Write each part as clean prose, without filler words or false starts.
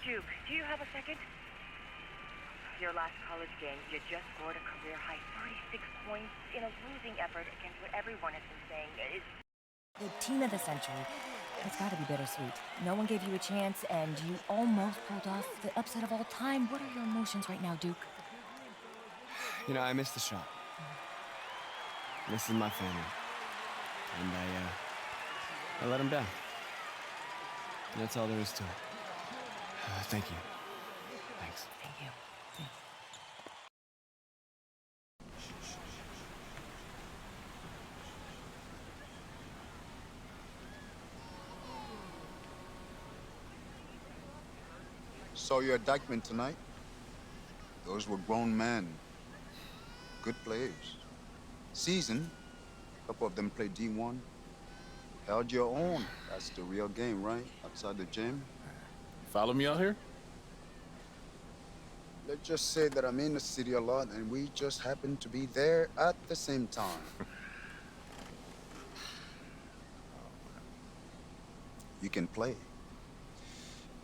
Duke, do you have a second? Your last college game, you just scored a career-high 36 points in a losing effort against what everyone has been saying is... The team of the century. It's gotta be bittersweet. No one gave you a chance, and you almost pulled off the upset of all time. What are your emotions right now, Duke? You know, I missed the shot. This is my family. And I let them down. That's all there is to it. Thank you. Thanks. Thank you. Thanks. Saw your indictment tonight. Those were grown men. Good players. Seasoned. A couple of them played D1. Held your own. That's the real game, right? Outside the gym. Follow me out here? Let's just say that I'm in the city a lot, and we just happen to be there at the same time. You can play.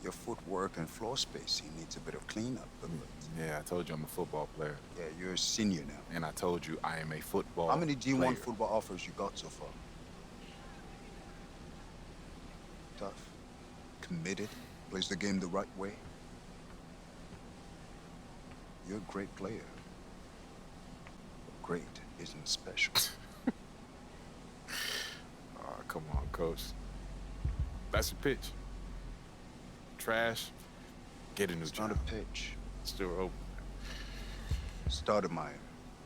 Your footwork and floor spacing needs a bit of cleanup, but... Yeah, I told you I'm a football player. Yeah, you're a senior now. And I told you I am a football How many D1 player. football offers you got so far? Tough. Committed. Plays the game the right way. You're a great player. But great isn't special. Oh, come on, Coach. That's a pitch. Trash. Get a new It's job. not a pitch. Still open. Stoudemire,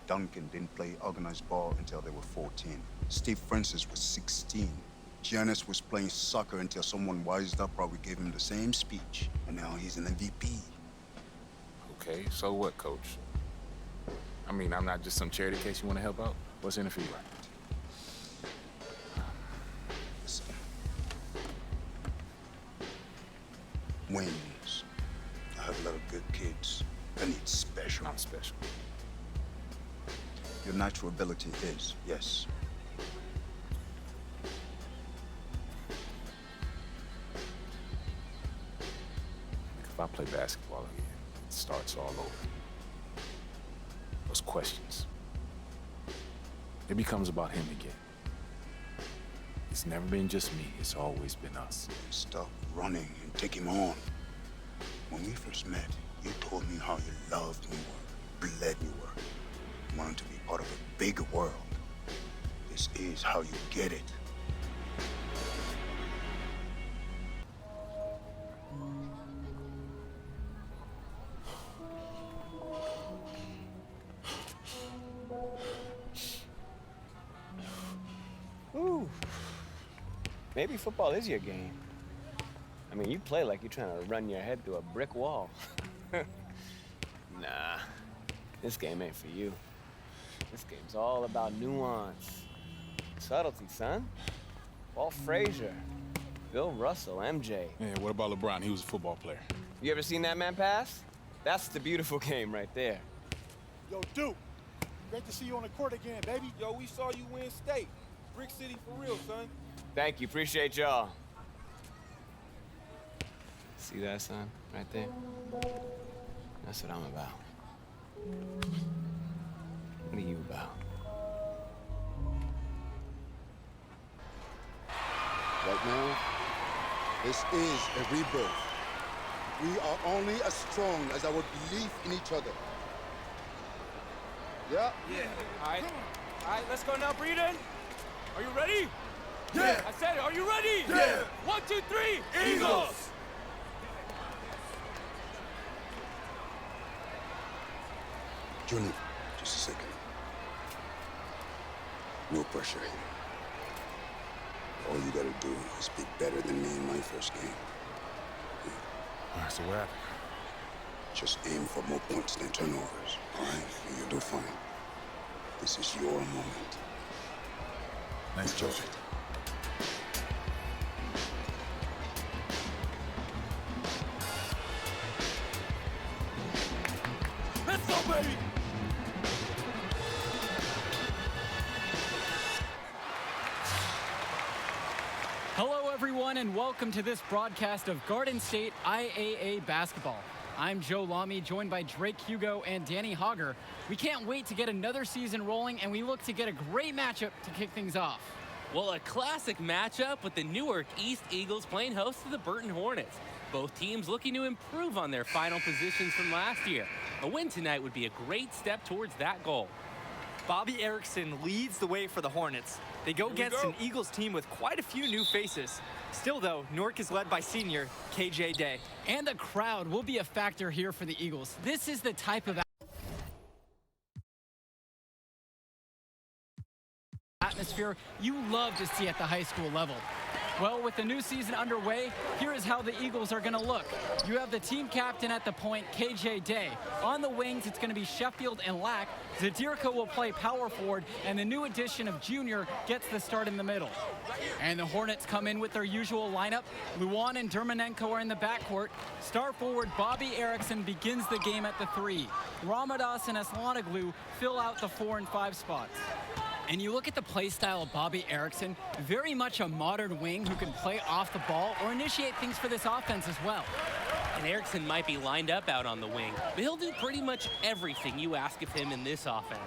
Duncan didn't play organized ball until they were 14. Steve Francis was 16. Giannis was playing soccer until someone wised up, probably gave him the same speech. And now he's an MVP. Okay, so what, Coach? I mean, I'm not just some charity case you want to help out. What's in it for you? Listen. Wins. I have a lot of good kids. I need special. Not special. Your natural ability is, yes. If I play basketball again, it starts all over. Those questions. It becomes about him again. It's never been just me, it's always been us. Stop running and take him on. When we first met, you told me how you loved New York, bled New York. You wanted to be part of a bigger world. This is how you get it. Ooh. Maybe football is your game. I mean, you play like you're trying to run your head through a brick wall. Nah, this game ain't for you. This game's all about nuance. Subtlety, son. Walt Frazier, Bill Russell, MJ. Yeah, what about LeBron? He was a football player. You ever seen that man pass? That's the beautiful game right there. Yo, Duke, great to see you on the court again, baby. Yo, we saw you win state. Brick City for real, son. Thank you, appreciate y'all. See that, son? Right there? That's what I'm about. What are you about? Right now, this is a rebirth. We are only as strong as our belief in each other. Yeah? Yeah. All right, let's go now, Breeden. Are you ready? Yeah. I said it. Are you ready? Yeah. 1, 2, 3. Eagles. Junior, just a second. No pressure here. All you gotta do is be better than me in my first game. All right, so what happened? Just aim for more points than turnovers, all right? And you'll do fine. This is your moment. Nice Enjoy job. it. Let's go, baby. Hello, everyone. everyone, and welcome to this broadcast of Garden State IAA basketball. I'm Joe Lamy, joined by Drake Hugo and Danny Hogger. We can't wait to get another season rolling, and we look to get a great matchup to kick things off. Well, a classic matchup with the Newark East Eagles playing host to the Burton Hornets. Both teams looking to improve on their final positions from last year. A win tonight would be a great step towards that goal. Bobby Erickson leads the way for the Hornets. They go against an Eagles team with quite a few new faces. Still, though, Newark is led by senior KJ Day. And the crowd will be a factor here for the Eagles. This is the type of atmosphere you love to see at the high school level. Well, with the new season underway, here is how the Eagles are going to look. You have the team captain at the point, KJ Day. On the wings, it's going to be Sheffield and Lack. Zadirka will play power forward, and the new addition of Junior gets the start in the middle. And the Hornets come in with their usual lineup. Luan and Dermanenko are in the backcourt. Star forward Bobby Erickson begins the game at the 3. Ramadas and Aslanoglu fill out the 4 and 5 spots. And you look at the play style of Bobby Erickson, very much a modern wing who can play off the ball or initiate things for this offense as well. And Erickson might be lined up out on the wing, but he'll do pretty much everything you ask of him in this offense.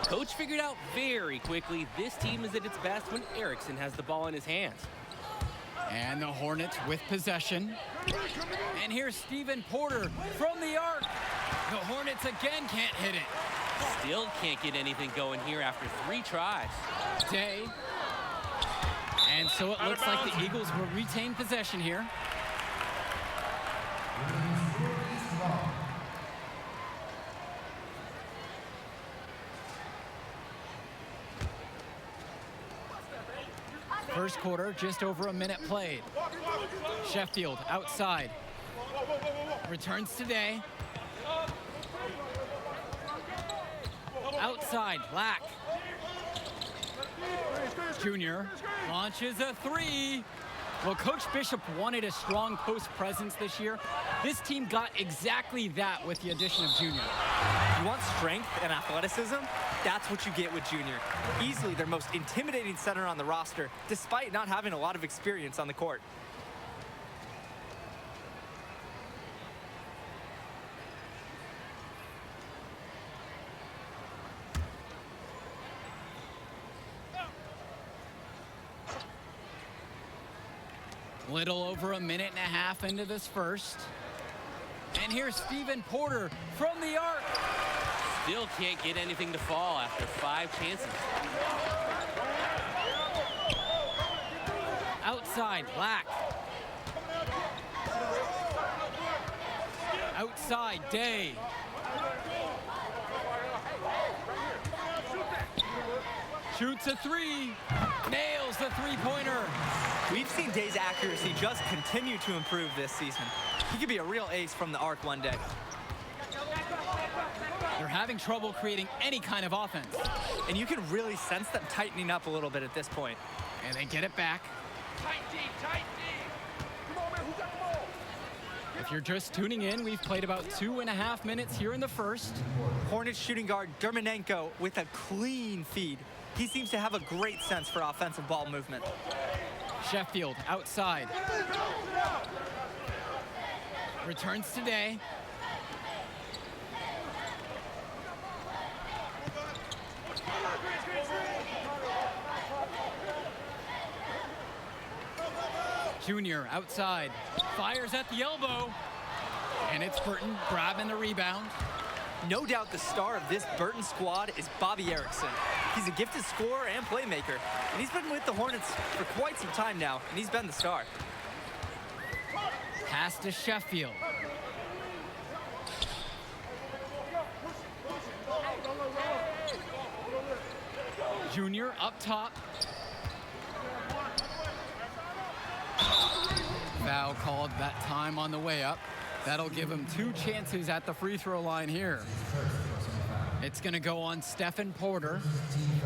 Coach figured out very quickly this team is at its best when Erickson has the ball in his hands. And the Hornets with possession. And here's Stephen Porter from the arc. The Hornets again can't hit it. Still can't get anything going here after 3 tries. Day. And so it looks like the Eagles will retain possession here. First quarter, just over a minute played. Sheffield outside. Returns to Day. Outside, Lack. Junior launches a 3. Well, Coach Bishop wanted a strong post presence this year. This team got exactly that with the addition of Junior. You want strength and athleticism? That's what you get with Junior. Easily their most intimidating center on the roster, despite not having a lot of experience on the court. Little over a minute and a half into this first. And here's Stephen Porter from the arc. Still can't get anything to fall after 5 chances. Outside, Lack. Outside, Day. Shoots a 3. Nails the 3-pointer. We've seen Day's accuracy just continue to improve this season. He could be a real ace from the arc one day. They're having trouble creating any kind of offense. And you can really sense them tightening up a little bit at this point. And they get it back. Tight D, tight D. Come on, man, who got the ball? If you're just tuning in, we've played about 2.5 minutes here in the first. Hornets shooting guard Dermanenko with a clean feed. He seems to have a great sense for offensive ball movement. Sheffield outside. Returns to Day. Junior outside. Fires at the elbow. And it's Burton grabbing the rebound. No doubt the star of this Burton squad is Bobby Erickson. He's a gifted scorer and playmaker, and he's been with the Hornets for quite some time now, and he's been the star. Pass to Sheffield. Junior up top. Foul called that time on the way up. That'll give him 2 chances at the free throw line here. It's going to go on Stephen Porter.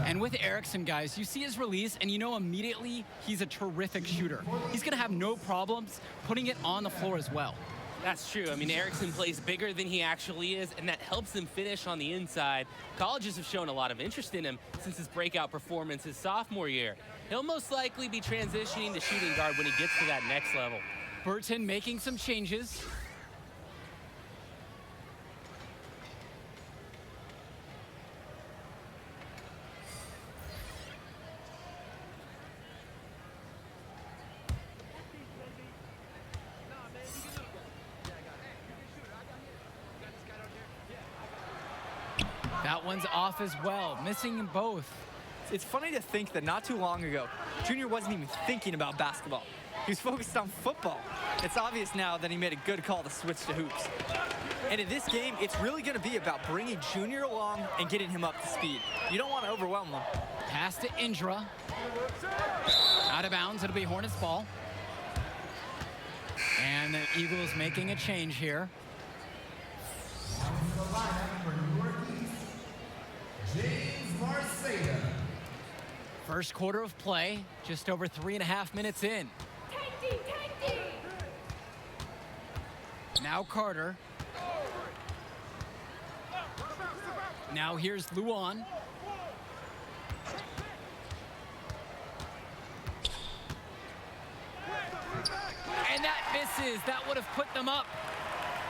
And with Erickson, guys, you see his release, and you know immediately he's a terrific shooter. He's going to have no problems putting it on the floor as well. That's true. I mean, Erickson plays bigger than he actually is, and that helps him finish on the inside. Colleges have shown a lot of interest in him since his breakout performance his sophomore year. He'll most likely be transitioning to shooting guard when he gets to that next level. Burton making some changes. That one's off as well, missing them both. It's funny to think that not too long ago, Junior wasn't even thinking about basketball. He was focused on football. It's obvious now that he made a good call to switch to hoops. And in this game, it's really going to be about bringing Junior along and getting him up to speed. You don't want to overwhelm him. Pass to Indra. Out of bounds, it'll be Hornets ball. And the Eagles making a change here. First quarter of play, just over 3.5 minutes in. Now Carter. Now here's Luan. And that misses. That would have put them up.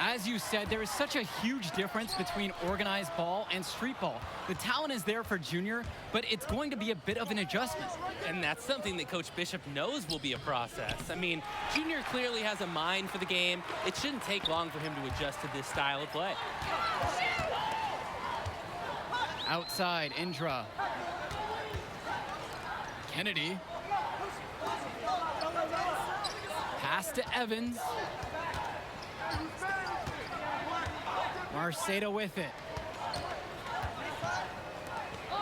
As you said, there is such a huge difference between organized ball and street ball. The talent is there for Junior, but it's going to be a bit of an adjustment. And that's something that Coach Bishop knows will be a process. I mean, Junior clearly has a mind for the game. It shouldn't take long for him to adjust to this style of play. Outside, Indra. Kennedy. Pass to Evans. Marceda with it.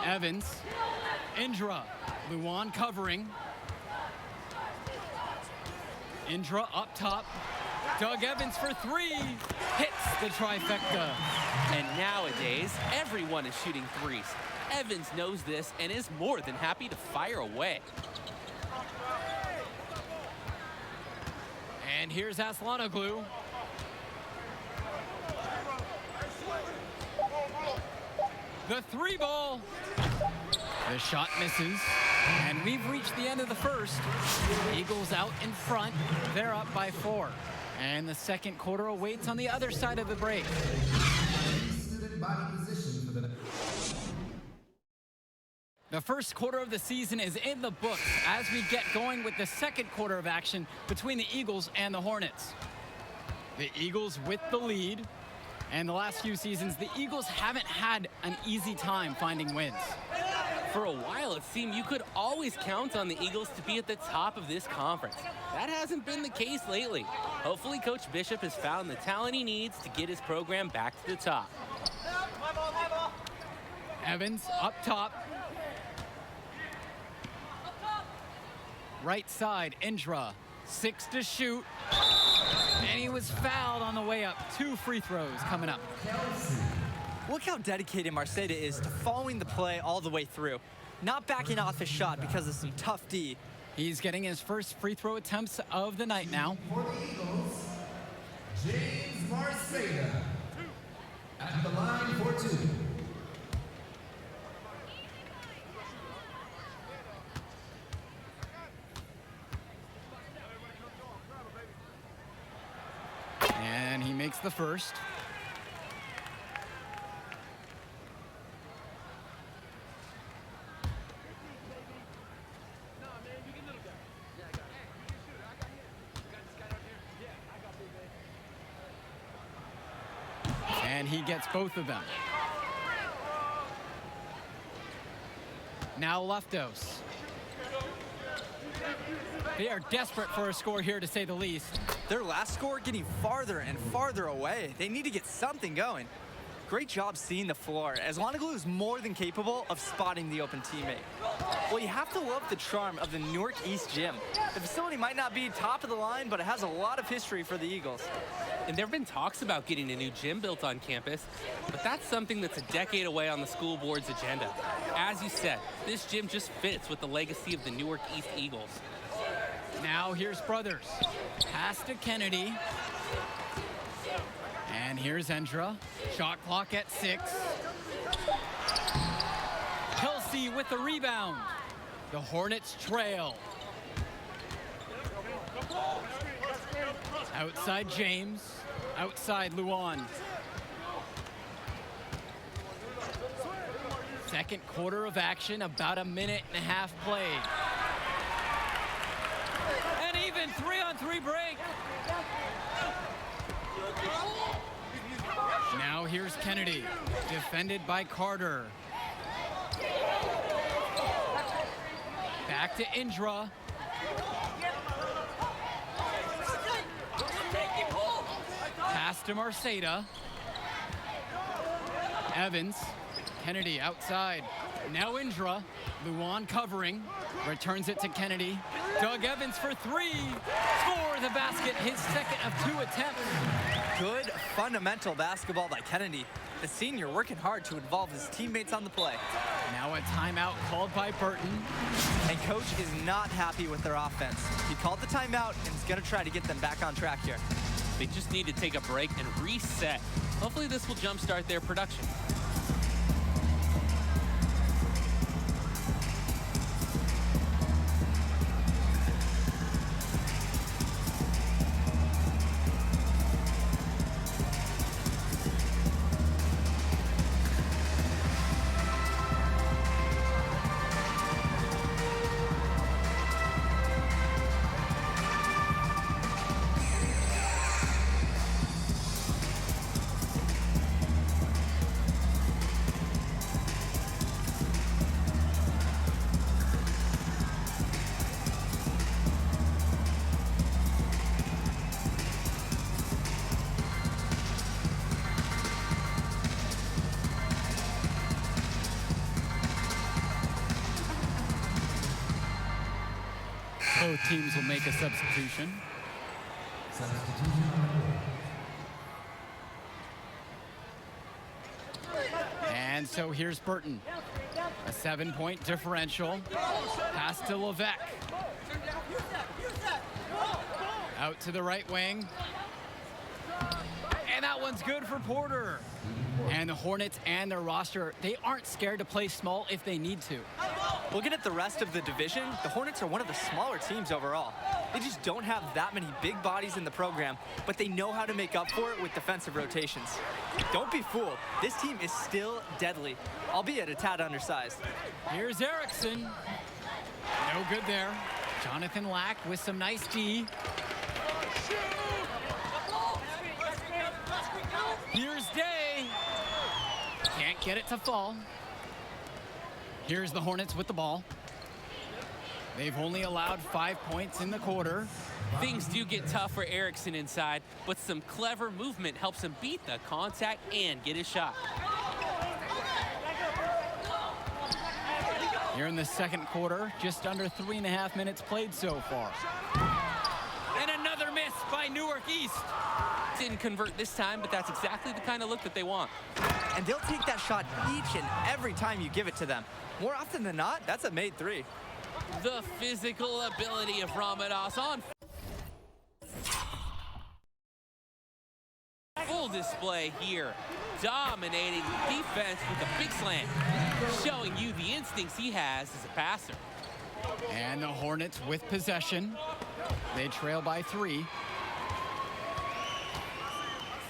Evans. Indra. Luan covering. Indra up top. Doug Evans for three. Hits the trifecta. And nowadays, everyone is shooting threes. Evans knows this and is more than happy to fire away. And here's Aslanoglu. The three ball. The shot misses. And we've reached the end of the first. Eagles out in front. They're up by 4. And the second quarter awaits on the other side of the break. The first quarter of the season is in the books as we get going with the second quarter of action between the Eagles and the Hornets. The Eagles with the lead. And the last few seasons, the Eagles haven't had an easy time finding wins. For a while, it seemed you could always count on the Eagles to be at the top of this conference. That hasn't been the case lately. Hopefully, Coach Bishop has found the talent he needs to get his program back to the top. Evans up top. Right side, Indra. 6 to shoot. And he was fouled on the way up. 2 free throws coming up. Look how dedicated Marceda is to following the play all the way through. Not backing off his shot because of some tough D. He's getting his first free throw attempts of the night now. For the Eagles, James Marceda at the line for 2. And he makes the first. And he gets both of them. Now Leftos. They are desperate for a score here, to say the least. Their last score getting farther and farther away. They need to get something going. Great job seeing the floor, as Aslanoglu is more than capable of spotting the open teammate. Well, you have to love the charm of the Newark East Gym. The facility might not be top of the line, but it has a lot of history for the Eagles. And there have been talks about getting a new gym built on campus, but that's something that's a decade away on the school board's agenda. As you said, this gym just fits with the legacy of the Newark East Eagles. Now here's Brothers. Pass to Kennedy. And here's Endra. Shot clock at 6. Kelsey with the rebound. The Hornets trail. Outside James. Outside Luan. Second quarter of action, about a minute and a half played. And even 3-on-3 break. Now here's Kennedy, defended by Carter. Back to Indra. Pass to Marceda. Evans. Kennedy outside. Now Indra. Luan covering. Returns it to Kennedy. Doug Evans for 3. Score the basket, his second of 2 attempts. Good fundamental basketball by Kennedy. The senior working hard to involve his teammates on the play. Now a timeout called by Burton. And coach is not happy with their offense. He called the timeout and is going to try to get them back on track here. They just need to take a break and reset. Hopefully this will jumpstart their production. Both teams will make a substitution. And so here's Burton. A 7-point differential. Pass to Levesque. Out to the right wing. And that one's good for Porter. And the Hornets and their roster, they aren't scared to play small if they need to. Looking at the rest of the division, the Hornets are one of the smaller teams overall. They just don't have that many big bodies in the program, but they know how to make up for it with defensive rotations. Don't be fooled. This team is still deadly, albeit a tad undersized. Here's Erickson. No good there. Jonathan Lack with some nice D. Here's Day. Can't get it to fall. Here's the Hornets with the ball. They've only allowed 5 points in the quarter. Things do get tough for Erickson inside, but some clever movement helps him beat the contact and get his shot. Here in the second quarter, just under 3.5 minutes played so far. And another miss by Newark East. Didn't convert this time, but that's exactly the kind of look that they want. And they'll take that shot each and every time you give it to them. More often than not, that's a made 3. The physical ability of Ramadas on full display here. Dominating defense with a big slam. Showing you the instincts he has as a passer. And the Hornets with possession. They trail by 3.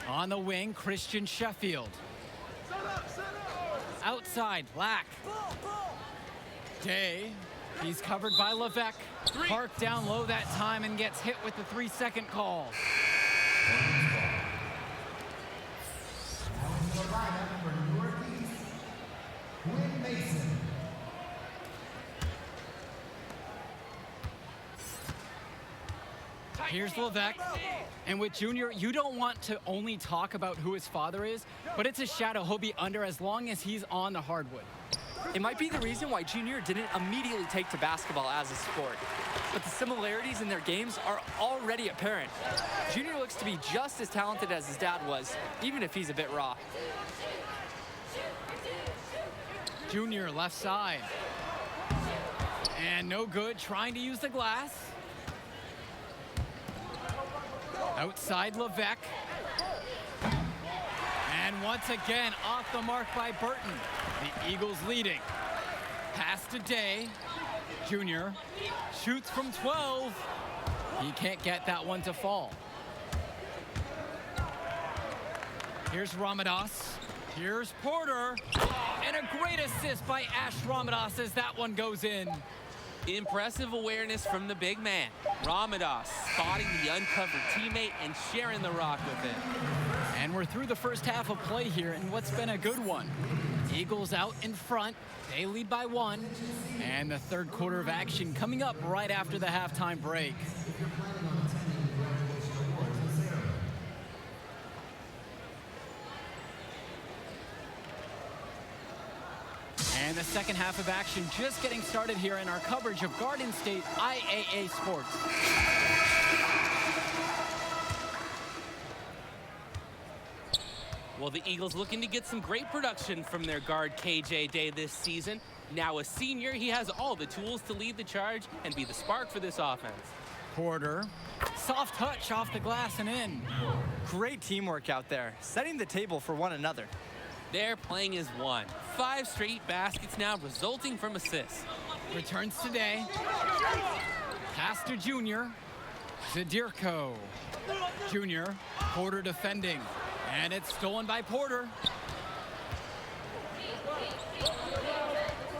On the wing, Christian Sheffield. Outside, Lack. Day, he's covered by Levesque. Park down low that time and gets hit with the 3-second call. Here's Levesque. And with Junior, you don't want to only talk about who his father is, but it's a shadow he'll be under as long as he's on the hardwood. It might be the reason why Junior didn't immediately take to basketball as a sport. But the similarities in their games are already apparent. Junior looks to be just as talented as his dad was, even if he's a bit raw. Junior left side. And no good, trying to use the glass. Outside Levesque. once again, off the mark by Burton. The Eagles leading. Pass to Day. Junior shoots from 12. He can't get that one to fall. Here's Ramadas. Here's Porter. And a great assist by Ash Ramadas as that one goes in. Impressive awareness from the big man. Ramadas spotting the uncovered teammate and sharing the rock with it. And we're through the first half of play here in what's been a good one. Eagles out in front. They lead by 1. And the third quarter of action coming up right after the halftime break. And the second half of action just getting started here in our coverage of Garden State IAA Sports. Well, the Eagles looking to get some great production from their guard KJ Day this season. Now a senior, he has all the tools to lead the charge and be the spark for this offense. Porter, soft touch off the glass and in. Great teamwork out there, setting the table for one another. They're playing as one. 5 straight baskets now resulting from assists. Returns today. Pass to Junior. Zadirko. Junior, Porter defending. And it's stolen by Porter.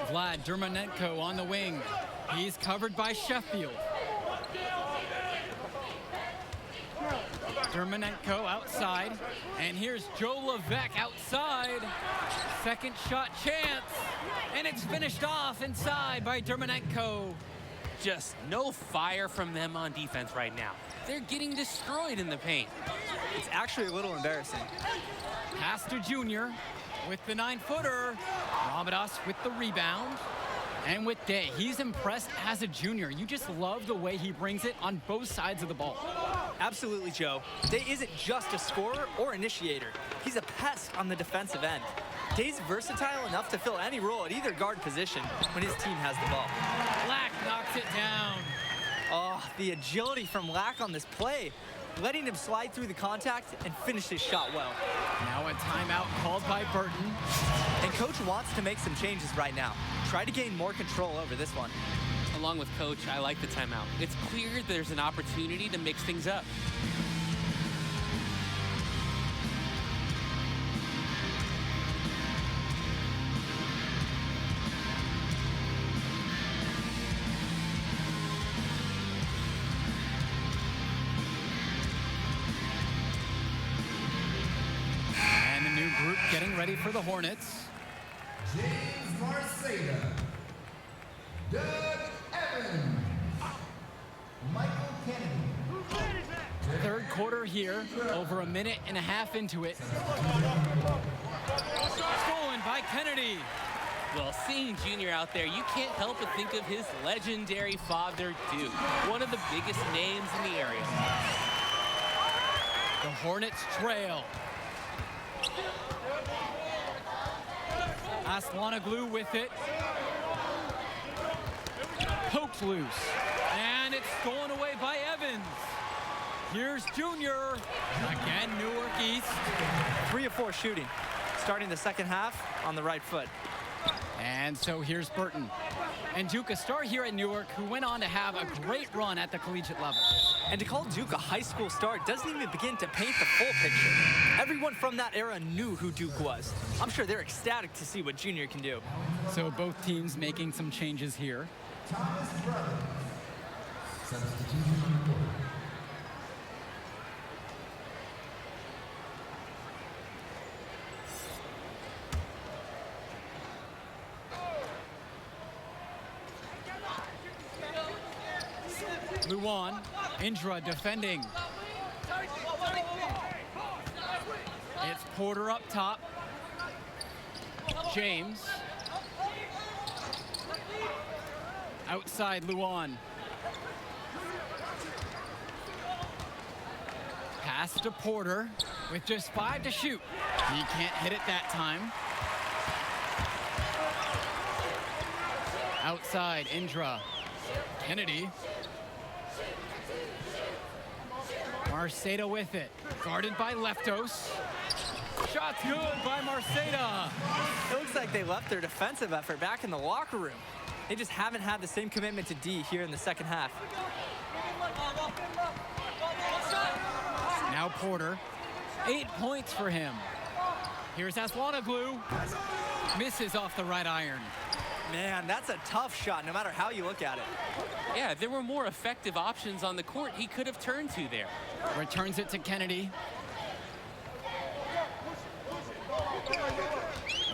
Vlad Dermanenko on the wing. He's covered by Sheffield. Dermanenko outside. And here's Joe Levesque outside. Second shot chance. And it's finished off inside by Dermanenko. Just no fire from them on defense right now. They're getting destroyed in the paint. It's actually a little embarrassing. Pass to Junior with the 9-footer. Ramadas with the rebound. And with Day, he's impressed as a junior. You just love the way he brings it on both sides of the ball. Absolutely, Joe. Day isn't just a scorer or initiator. He's a pest on the defensive end. Day's versatile enough to fill any role at either guard position when his team has the ball. Lack knocks it down. Oh, the agility from Lack on this play, letting him slide through the contact and finish his shot well. Now a timeout called by Burton. And Coach wants to make some changes right now. Try to gain more control over this one. Along with Coach, I like the timeout. It's clear there's an opportunity to mix things up. And a new group getting ready for the Hornets. James Marceda, Doug Evans, Michael Kennedy. Third quarter here, over a minute and a half into it. Stolen by Kennedy. Well, seeing Junior out there, you can't help but think of his legendary father, Duke, one of the biggest names in the area. The Hornets trail. Aslanoglu with it. Pokes loose. And it's stolen away by Evans. Here's Junior. Again, Newark East. 3 of 4 shooting. Starting the second half on the right foot. And so here's Burton. And Duke, a star here at Newark, who went on to have a great run at the collegiate level. And to call Duke a high school star doesn't even begin to paint the full picture. Everyone from that era knew who Duke was. I'm sure they're ecstatic to see what Junior can do. So both teams making some changes here. Thomas Brothers, substitution on the court. Luan, Indra defending. It's Porter up top. James. Outside Luan. Pass to Porter with just 5 to shoot. He can't hit it that time. Outside Indra. Kennedy. Marceda with it. Guarded by Leftos. Shot's good by Marceda. It looks like they left their defensive effort back in the locker room. They just haven't had the same commitment to D here in the second half. Now Porter. 8 points for him. Here's Aswanoglu. Misses off the right iron. Man, that's a tough shot, no matter how you look at it. Yeah, there were more effective options on the court he could have turned to there. Returns it to Kennedy.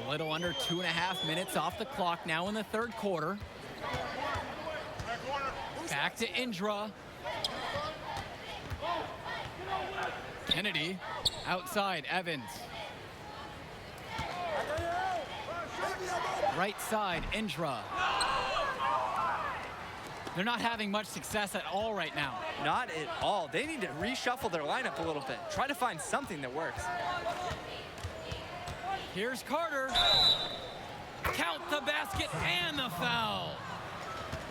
A little under 2.5 minutes off the clock now in the third quarter. Back to Indra. Kennedy outside, Evans. Right side, Indra. They're not having much success at all right now. Not at all. They need to reshuffle their lineup a little bit. Try to find something that works. Here's Carter. Count the basket and the foul.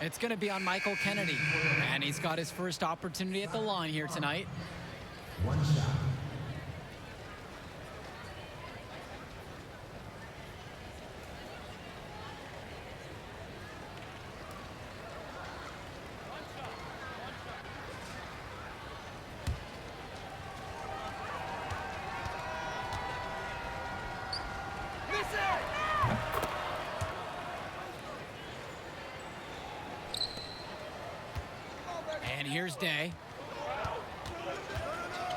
It's going to be on Michael Kennedy. And he's got his first opportunity at the line here tonight. One shot. And here's Day.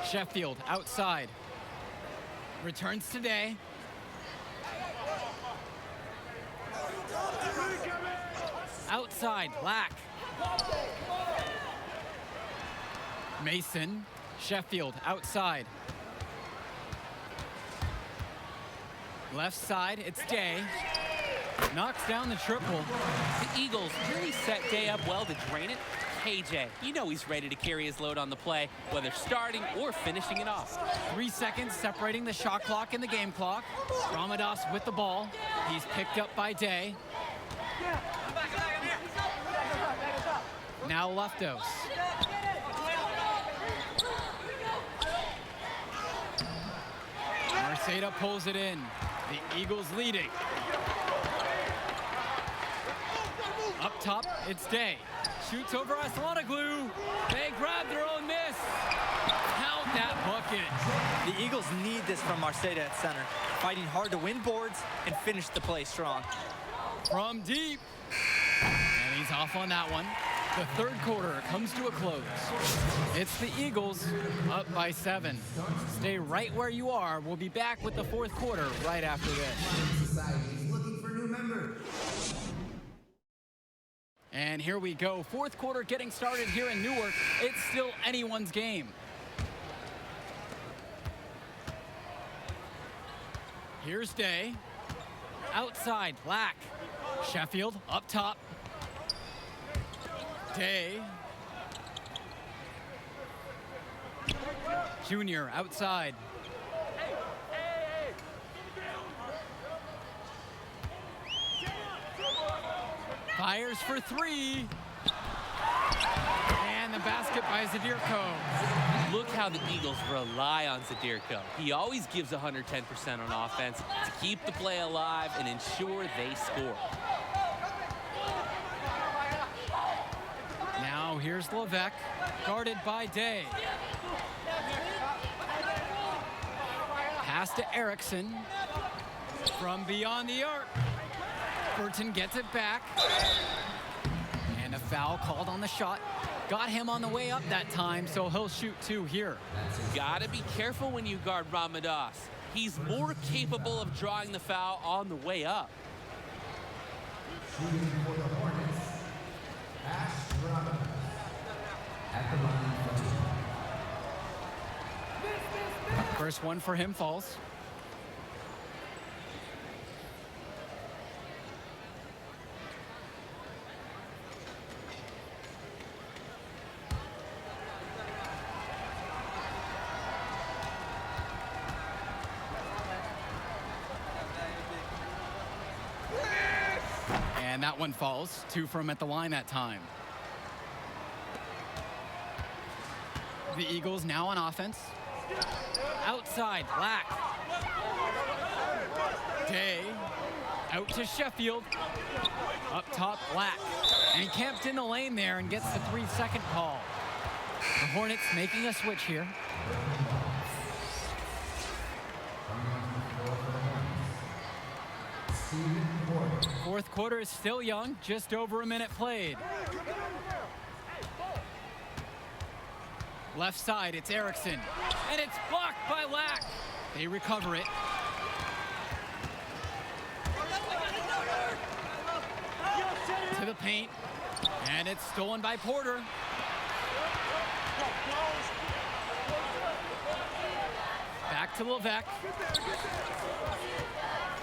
Sheffield outside. Returns to Day. Outside, Black. Mason. Sheffield outside. Left side, it's Day. Knocks down the triple. The Eagles really set Day up well to drain it. KJ, you know he's ready to carry his load on the play, whether starting or finishing it off. 3 seconds separating the shot clock and the game clock. Ramadas with the ball. He's picked up by Day. Now Leftos. Marceda pulls it in. The Eagles leading. Up top, it's Day. Shoots over Aswanoglu. They grab their own miss. Count that bucket. The Eagles need this from Marceda at center. Fighting hard to win boards and finish the play strong. From deep. And he's off on that one. The third quarter comes to a close. It's the Eagles up by 7. Stay right where you are. We'll be back with the fourth quarter right after this. Society is looking for new members. And here we go. Fourth quarter getting started here in Newark. It's still anyone's game. Here's Day. Outside, Black. Sheffield up top. Day. Junior outside. Fires for 3. And the basket by Zadirko. Look how the Eagles rely on Zadirko. He always gives 110% on offense to keep the play alive and ensure they score. Now here's Levesque, guarded by Day. Pass to Erickson. From beyond the arc. Burton gets it back. And a foul called on the shot. Got him on the way up that time, so he'll shoot 2 here. Gotta be careful when you guard Ramadas. He's more capable of drawing the foul on the way up. Shooting for the Hornets, Ash Ramadas. At the line for 2. First one for him falls. And that one falls. 2 from at the line that time. The Eagles now on offense. Outside, Black. Day. Out to Sheffield. Up top, Black. And he camped in the lane there and gets the 3-second call. The Hornets making a switch here. Fourth quarter is still young, just over a minute played. Left side, it's Erickson. And it's blocked by Lack. They recover it. To the paint. And it's stolen by Porter. Back to Levesque.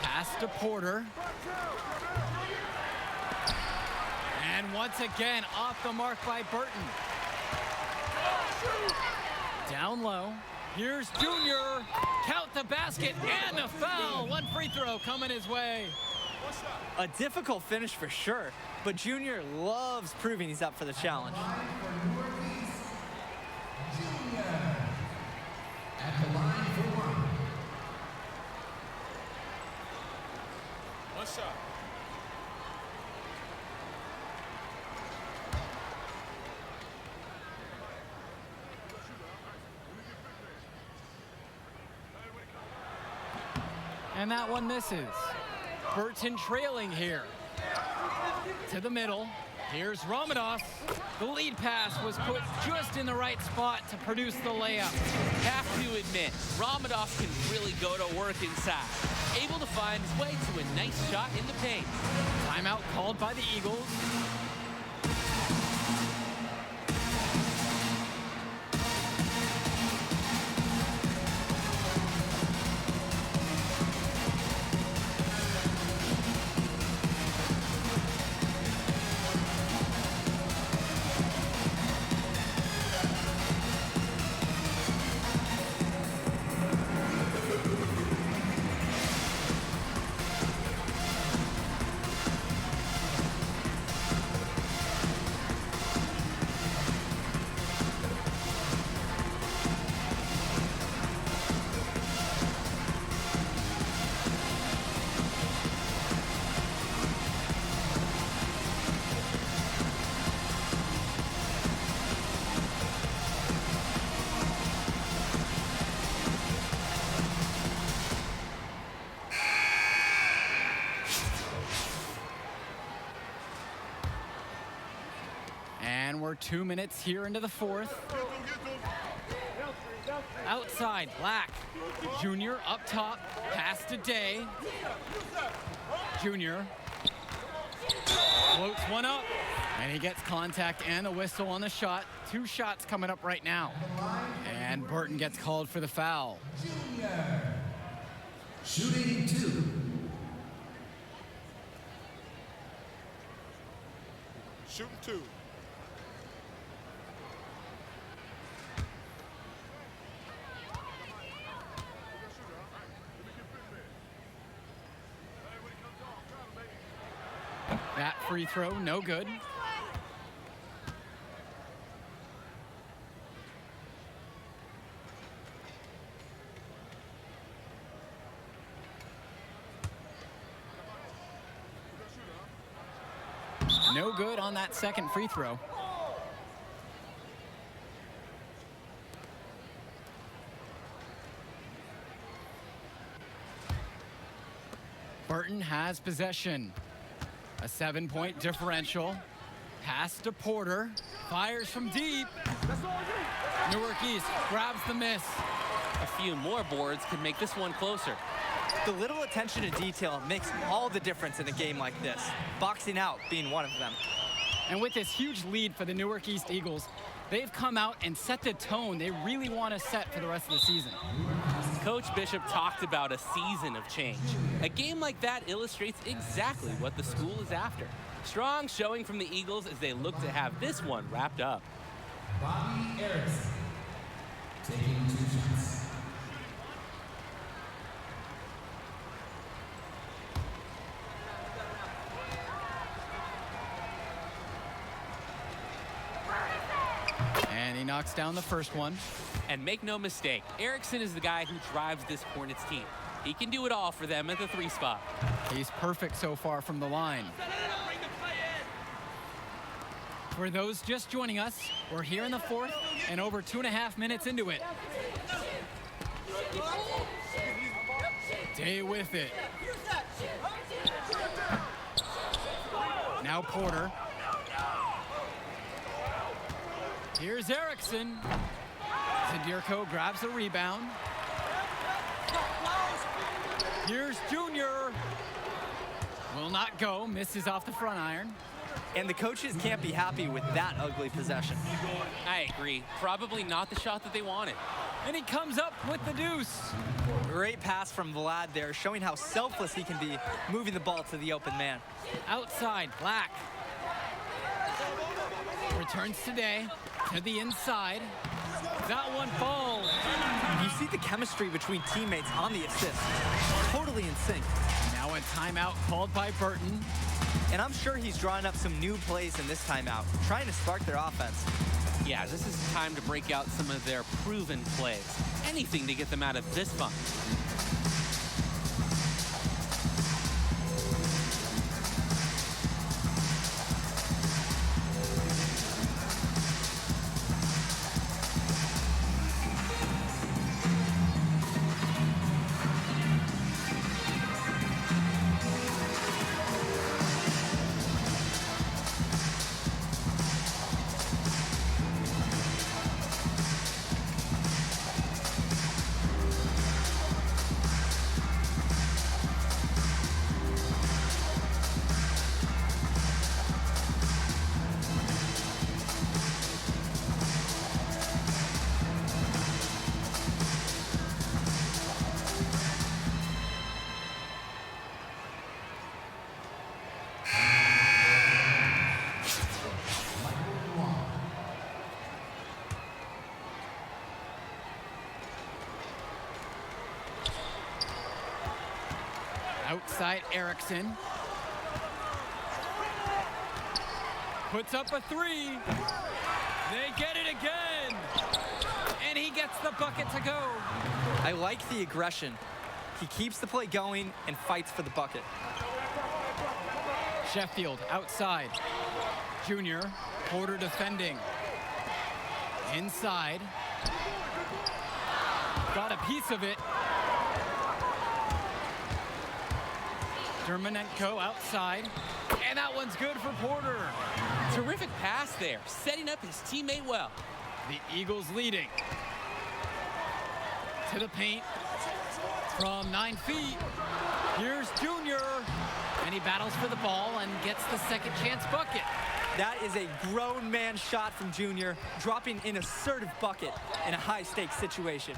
Pass to Porter. And once again, off the mark by Burton. Down low. Here's Junior. Count the basket and the foul. One free throw coming his way. A difficult finish for sure, but Junior loves proving he's up for the challenge. Junior at the line for one. One shot. And that one misses. Burton trailing here. To the middle. Here's Ramadoff. The lead pass was put just in the right spot to produce the layup. Have to admit, Ramadoff can really go to work inside. Able to find his way to a nice shot in the paint. Timeout called by the Eagles. And we're 2 minutes here into the fourth. Outside, Black. Junior up top, pass to Day. Junior floats one up, and he gets contact and a whistle on the shot. 2 shots coming up right now. And Burton gets called for the foul. Junior shooting 2. Shooting 2. That free throw, no good. No good on that second free throw. Burton has possession. A 7-point differential. Pass to Porter. Fires from deep. Newark East grabs the miss. A few more boards could make this one closer. The little attention to detail makes all the difference in a game like this. Boxing out being one of them. And with this huge lead for the Newark East Eagles, they've come out and set the tone they really want to set for the rest of the season. Coach Bishop talked about a season of change. A game like that illustrates exactly what the school is after. Strong showing from the Eagles as they look to have this one wrapped up. Bobby Erickson taking 2 shots. And he knocks down the first one. And make no mistake, Erickson is the guy who drives this Hornets team. He can do it all for them at the 3 spot. He's perfect so far from the line. For those just joining us, we're here in the 4th and over 2.5 minutes into it. Stay with it. Now Porter. Here's Erickson. Zadirko grabs the rebound. Here's Junior. Will not go, misses off the front iron. And the coaches can't be happy with that ugly possession. I agree. Probably not the shot that they wanted. And he comes up with the deuce. Great pass from Vlad there, showing how selfless he can be, moving the ball to the open man. Outside, Black. Returns today to the inside. That one falls. You see the chemistry between teammates on the assist. Totally in sync. Now a timeout called by Burton. And I'm sure he's drawing up some new plays in this timeout, trying to spark their offense. Yeah, this is time to break out some of their proven plays. Anything to get them out of this funk. Outside Erickson. Puts up a 3. They get it again. And he gets the bucket to go. I like the aggression. He keeps the play going and fights for the bucket. Sheffield outside. Junior, Porter defending. Inside. Got a piece of it. Dermonenko outside, and that one's good for Porter. Terrific pass there, setting up his teammate well. The Eagles leading. To the paint from 9 feet. Here's Junior, and he battles for the ball and gets the second chance bucket. That is a grown man shot from Junior, dropping an assertive bucket in a high-stakes situation.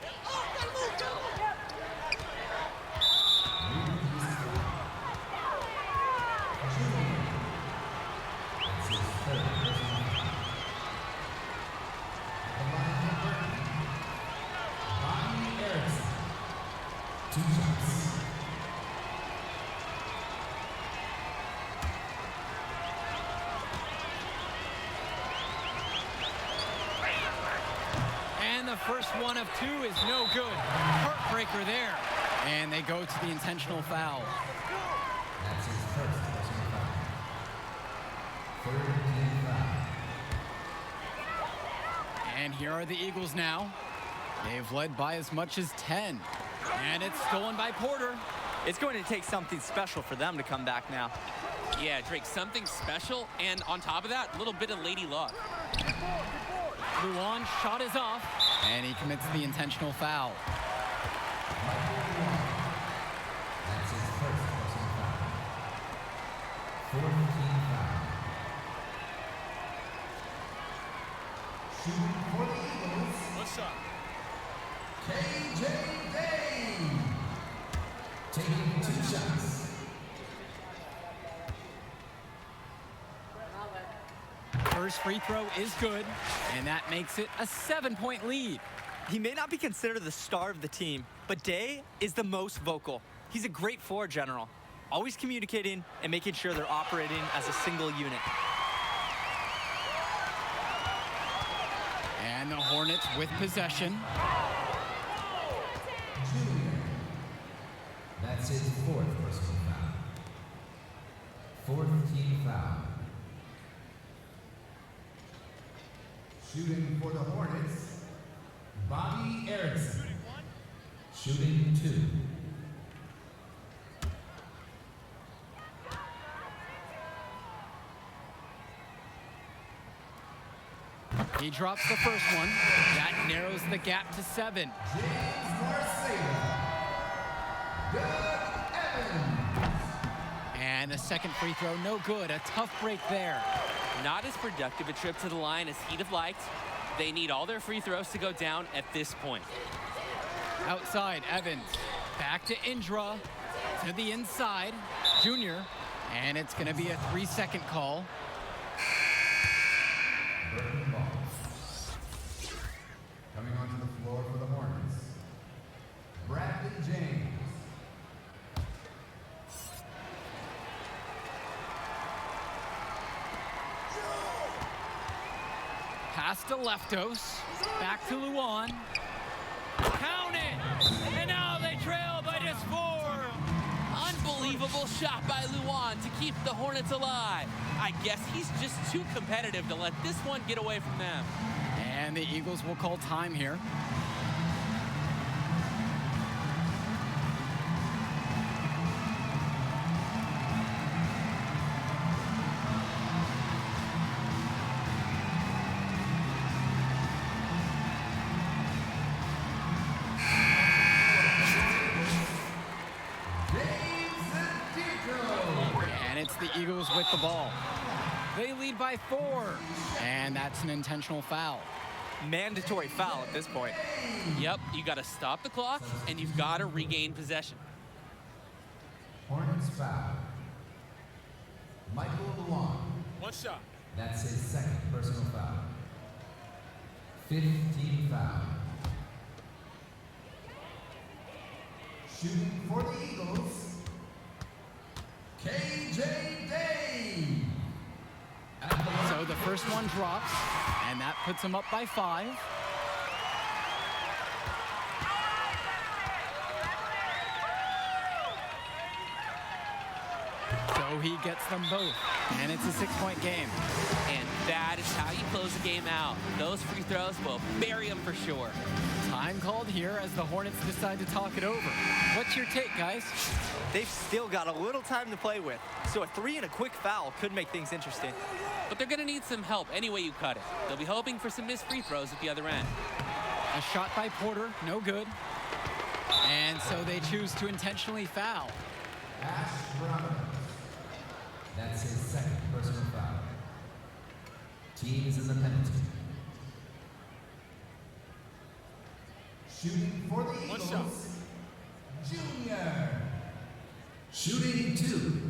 And the first one of 2 is no good. Heartbreaker there. And they go to the intentional foul. That's his first personal foul. 3rd team foul. And here are the Eagles now. They've led by as much as 10. And it's stolen by Porter. It's going to take something special for them to come back now. Yeah, Drake, something special, and on top of that, a little bit of lady luck. Luan shot is off, and he commits the intentional foul. That's his first personal foul. 4th team foul. Shooting for the Eagles. What's up? KJ Day. Taking 2 shots. First free throw is good, and that makes it a 7-point lead. He may not be considered the star of the team, but Day is the most vocal. He's a great floor general, always communicating and making sure they're operating as a single unit. And the Hornets with possession. his 4th personal foul. 4th team foul. Shooting for the Hornets, Bobby Erickson. Shooting 2. He drops the first one. That narrows the gap to 7. James Marcella. Doug Evans. And a second free throw, no good. A tough break there. Not as productive a trip to the line as he'd have liked. They need all their free throws to go down at this point. Outside, Evans. Back to Indra. To the inside. Junior. And it's going to be a 3-second call. Burton ball. Coming onto the floor for the Hornets, Bradley James. Pass to Leftos. Back to Luan. Count it! And now they trail by just 4. Unbelievable shot by Luan to keep the Hornets alive. I guess he's just too competitive to let this one get away from them. And the Eagles will call time here. The Eagles with the ball. They lead by 4. And that's an intentional foul. Mandatory foul at this point. Yep, you got to stop the clock and you've got to regain possession. Hornets foul. Michael Luan. 1 shot. That's his 2nd personal foul. 5th team foul. Shooting for the Eagles, KJ Day. So the first one drops, and that puts him up by 5. So he gets them both, and it's a 6-point game. And that is how you close the game out. Those free throws will bury them for sure. Time called here as the Hornets decide to talk it over. What's your take, guys? They've still got a little time to play with, so a 3 and a quick foul could make things interesting. But they're going to need some help any way you cut it. They'll be hoping for some missed free throws at the other end. A shot by Porter, no good. And so they choose to intentionally foul. Ash Brown. That's his 2nd personal foul. Team is in the penalty. Shooting for the One Eagles, shot. Junior. Shooting 2.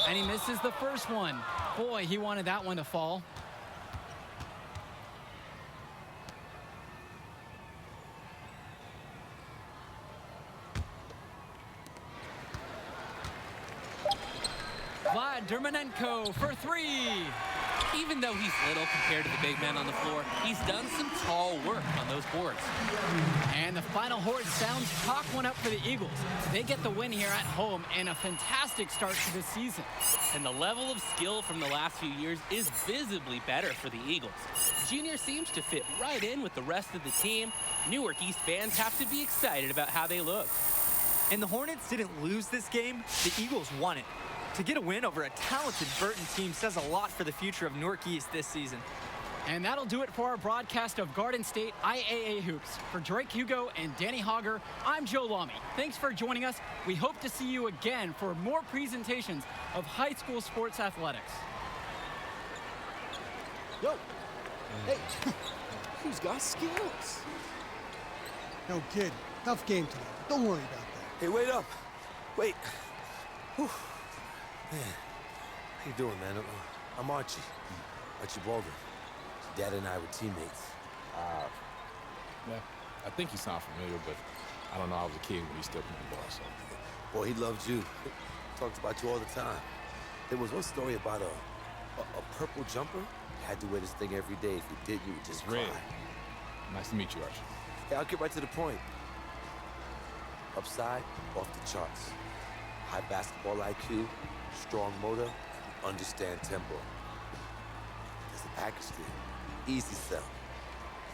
And he misses the first one. Boy, he wanted that one to fall. Dermanenko for 3. Even though he's little compared to the big men on the floor, he's done some tall work on those boards. And the final horn sounds chalk one up for the Eagles. They get the win here at home and a fantastic start to the season. And the level of skill from the last few years is visibly better for the Eagles. Junior seems to fit right in with the rest of the team. Newark East fans have to be excited about how they look. And the Hornets didn't lose this game, the Eagles won it. To get a win over a talented Burton team says a lot for the future of Newark East this season. And that'll do it for our broadcast of Garden State IAA Hoops. For Drake Hugo and Danny Hogger, I'm Joe Lamy. Thanks for joining us. We hope to see you again for more presentations of high school sports athletics. Yo, hey, he's got skills. No kid, tough game tonight. Don't worry about that. Hey, wait up. Wait. Whew. Man, how you doing, man? I'm Archie. Archie Baldwin. Dad and I were teammates. Yeah, I think he sounds familiar, but I don't know. I was a kid when he still played ball, so. Boy, he loved you. Talked about you all the time. There was one story about a purple jumper. You had to wear this thing every day. If you didn't, you would just cry. Red. Nice to meet you, Archie. Hey, I'll get right to the point. Upside, off the charts. High basketball IQ, strong motor, and understand tempo. There's a package deal. Easy sell.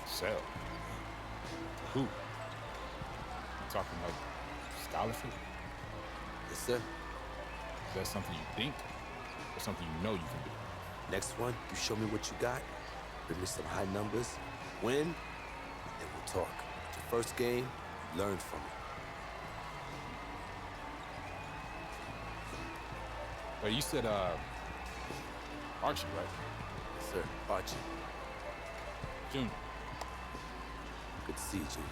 Sell? Who? You talking like scholarship? Yes, sir. Is that something you think, or something you know you can do? Next one, you show me what you got, bring me some high numbers, win, and we'll talk. The first game, learn from it. But you said, Archie, right? Yes, sir. Archie. Junior. Good to see you, Junior.